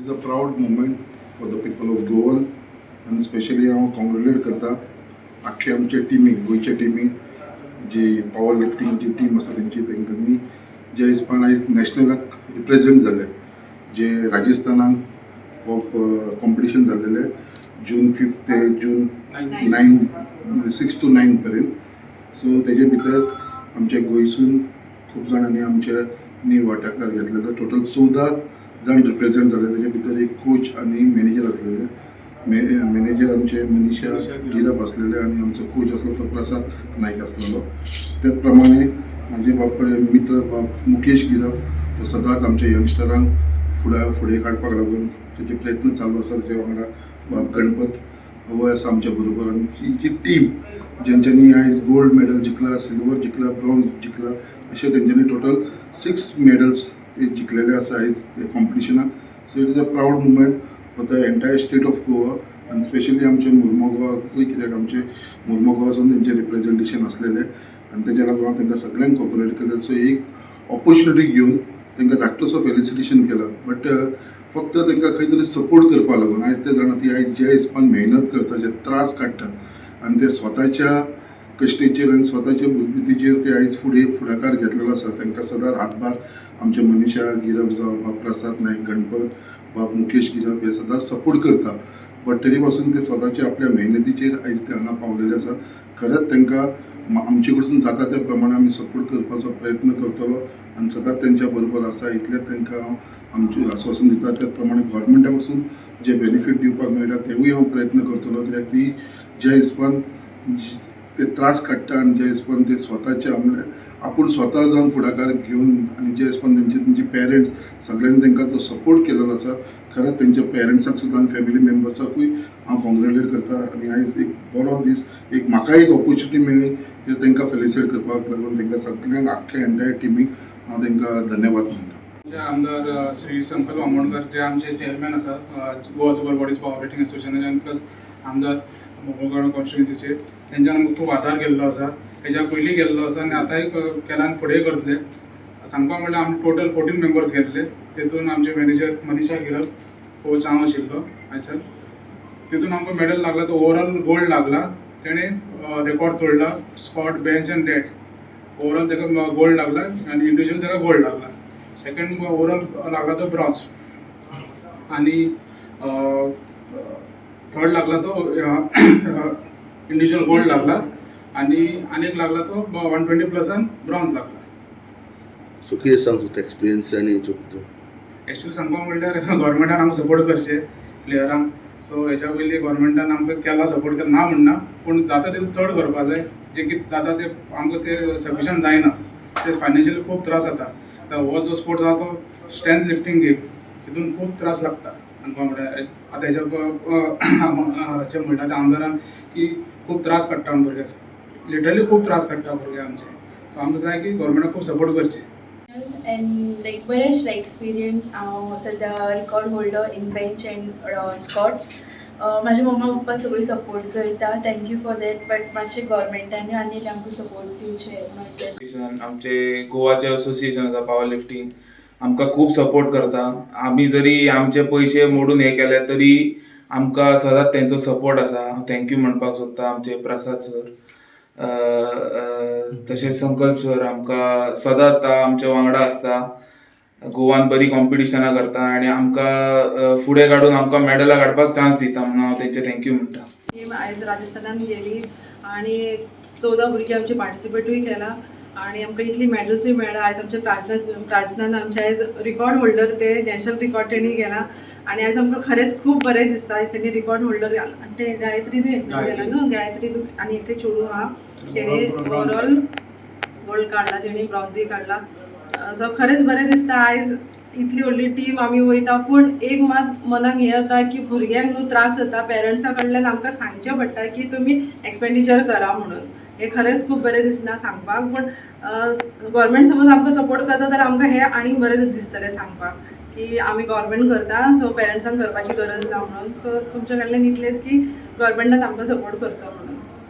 Is a proud movement for the people of Goan आनी specially हांव congratulate करता आख्खे आमचे टिमीक गोंयचे टीमीक जी पावर लिफ्टिंगची टीम आसा तेंच्यांनी जे हिसपान आयज नॅशनलाक रिप्रेझेंट जाले जे राजस्थानान कॉम्पिटिशन जाल्लेले जून 5 ते जून 9 6 to 9 पर्यंत. सो तेजे भितर आमचे गोंयसून खूब जाणांनी आमचे वांटेकार घेतलेले. टोटल 14 जण रिप्रेझेंट जाले. तेजे भितर एक कोच आनी मॅनेजर आसलेले. मॅनेजर आमचे मनीषा गिरप आसलेले आनी आमचो कोच आसलो तो प्रसाद नायक आसलेलो. त्याच प्रमाणे माझे मित्र बाब मुकेश गिरप तो सदांच आमच्या यंगस्टरांक फुडें काडपाक लागून तेजे प्रयत्न चालू आसा. तेजे वांगडा बाब गणपत हो आसा आमच्या बरोबर आनी जी टीम जेंच्यांनी आयज गोल्ड मेडल जिखला, सिल्वर जिखला, ब्रॉन्झ जिखला अशे तेंच्यांनी टोटल 6 मेडल्स ते जिखलेले आसा आयज ते कॉम्पिटिशनाक. So it is a proud movement for the entire state of Goa आनी स्पेशली आमचे मुर्मुगांवूय कित्याक आमचे मुर्मुगांवासून तेंचे रिप्रेझेंटेशन आसलेले आनी तेज्या लागून हांव तेंकां सगळ्यांक कॉपरेट केलें. सो एक ऑपॉर्च्युनिटी घेवन तेंकां धाकटोसो फेलिसिटेशन केला. बट फक्त तेंकां खंय तरी सपोर्ट करपा लागून आयज ते जाणा ती आयज जे हिसपान मेहनत करता, जे त्रास काडटा आनी ते स्वताच्या कश्टेचेर आनी स्वताच्या बुद्दीचेर ते आयज फुडाकार घेतलेलो आसा. तांकां सदांच हातभार आमचे मनीषा गिरप जावं बाब प्रसाद नायक, गणपत, बाब मुकेश गिरप हे सदांच सपोर्ट करता. बट तरी पासून ते स्वताच्या आपल्या मेहनतीचेर आयज ते हांगा पावलेले आसा. खरेंच तांकां आमचे कडसून जाता त्या प्रमाणे आमी सपोर्ट करपाचो प्रयत्न करतलो आनी सदांच तेंच्या बरोबर आसा. इतलेंच तांकां हांव आमचें आश्वासन दिता. त्याच प्रमाणे गव्हर्मेंटा कडसून जे बेनिफीट दिवपाक मेळटा तेवूय हांव प्रयत्न करतलो. कित्याक ती जे हिसपान ते त्रास काडटा आनी जे हिसपान ते स्वताचे आपूण स्वता जावन फुडाकार घेवन आनी जे हिसपान तेंचे पेरंट्स सगळ्यांनी तांकां जो सपोर्ट केलेलो आसा खरेंच तेंच्या पेरंट्साक सुद्दां आनी फॅमिली मेंबर्साकूय हांव कॉंग्रेच्युलेट करता. आनी आयज एक बरो दीस एक म्हाका एक ऑपॉर्च्युनिटी मेळ्ळी की तांकां फेलिसिटेट करपाक लागून तांकां सगळ्यांक आख्ख्या एंटायर टिमीक हांव तांकां धन्यवाद म्हणटा. आमदार श्री संकल्प आमोणकर जे आमचे चेअरमॅन आसा Goa super bodies power lifting एसोसिएशनाचे प्लस आमदार मोगलगांव कॉन्स्टिट्युएन्सीचे तेंच्यान आमकां खूब आदार केल्लो आसा. हेज्या पयलीं केल्लो आसा आनी आतांय केला आनी फुडें करतले. सांगपाक म्हणल्यार आमी टोटल 14 मेंबर्स गेल्ले. तेतून आमचे मॅनेजर मनीषा गिरप कोच हांव आशिल्लो मायसेल. तेतून आमकां मेडल लागला तो ओवरऑल गोल्ड लागला. तेणे रेकॉर्ड तोडला स्कॉट, बेंच आनी डेड. ओवरऑल ताका गोल्ड लागला आनी इंडिविज्युअल ताका गोल्ड लागला. सेकंड ओवरऑल लागला तो ब्रॉन्झ आनी थर्ड लागला तो इंडिविज्युअल गोल्ड लागला आनी आनीक लागला तो 120+ ब्रॉन्झ लागला. सो कितें सांग तुका एक्सपिरियन्स आनी एक्चुअली सांगपाक म्हणल्यार गव्हर्मेंटान आमकां सपोर्ट करचे प्लेयरांक. सो हेच्या पयलीं गव्हर्मेंटान आमकां केला सपोर्ट केला ना म्हणना, पूण जाता तितलें चड करपा जाय. जे कितें जाता ते आमकां ते सफिशंट जायना. ते फायनान्शियली खूब त्रास जाता. हो जो स्पोर्ट आसा तो स्ट्रेंथ लिफ्टिंग गेम तितून खूब त्रास लागता. सांगपाक म्हणल्यार आतां हेच्या म्हणटा त्या आमदारान की खूब त्रास काडटा भुरगे, लिटरली खूब त्रास काडटा भुरगे आमचे. सो आमकां जाय की गव्हर्मेंटान खूब सपोर्ट करचे. And like बरेच experience हांव सद्या record holder in bench and squat. माझे मम्मा पप्पा सगळी सपोर्ट करता. Thank you for that. बट मातशें गव्हर्मेंटानी आनी आमकां सपोर्ट दिवचे. आमचे गोवाचे असोसिएशन आसा पावर लिफ्टिंग आमकां खूब सपोर्ट करता. आमी जरी आमचे पयशे मोडून हे केले तरी आमकां सदांच तेंचो सपोर्ट आसा. थँक्यू म्हणपाक सोदता आमचे प्रसाद सर, तशेंच संकल्प सर आमकां सदांच आमच्या वांगडा आसता. गोवान बरी कॉम्पिटिशनां करता आनी आमकां फुडें काडून आमकां मेडलां काडपाक चान्स दिता म्हणून हांव तेंचे थँक्यू म्हणटा. टीम आयज राजस्थानान गेली आनी 14 भुरगीं आमचे पार्टिसिपेटूय केला आनी आमकां इतली मेडल्सूय मेळ्ळा. आयज आमचे प्राजनान आमचे आयज रिकॉर्ड होल्डर ते नॅशनल रिकॉर्ड तेणी केला आनी आयज आमकां खरेंच खूब बरें दिसता. आयज तेणी रिकॉर्ड होल्डर आनी ते गायत्री गेला न्हू, गायत्री आनी एकटे चेडूं आहा तेणी ओवरऑल गोल्ड काडला, तेणी ब्रॉन्झूय काडला. सो खरेंच बरें दिसता. आयज इतली व्हडली टीम आमी वयता पूण एक मात मनाक हें जाता की भुरग्यांक न्हू त्रास जाता. पेरंट्सा कडल्यान आमकां सांगचें पडटा की तुमी एक्सपेंडिचर करा म्हणून. हे खरेंच खूब बरें दिसना सांगपाक. पूण गव्हर्मेंट समज आमकां सपोर्ट करता जाल्यार आमकां हें आनीक बरें दिसतलें सांगपाक की आमी गव्हर्मेंट करता सो पेरंट्सांक करपाची गरज ना म्हणून. सो तुमच्या कडल्यान इतलेंच की गव्हर्मेंटान आमकां सपोर्ट करचो म्हणून.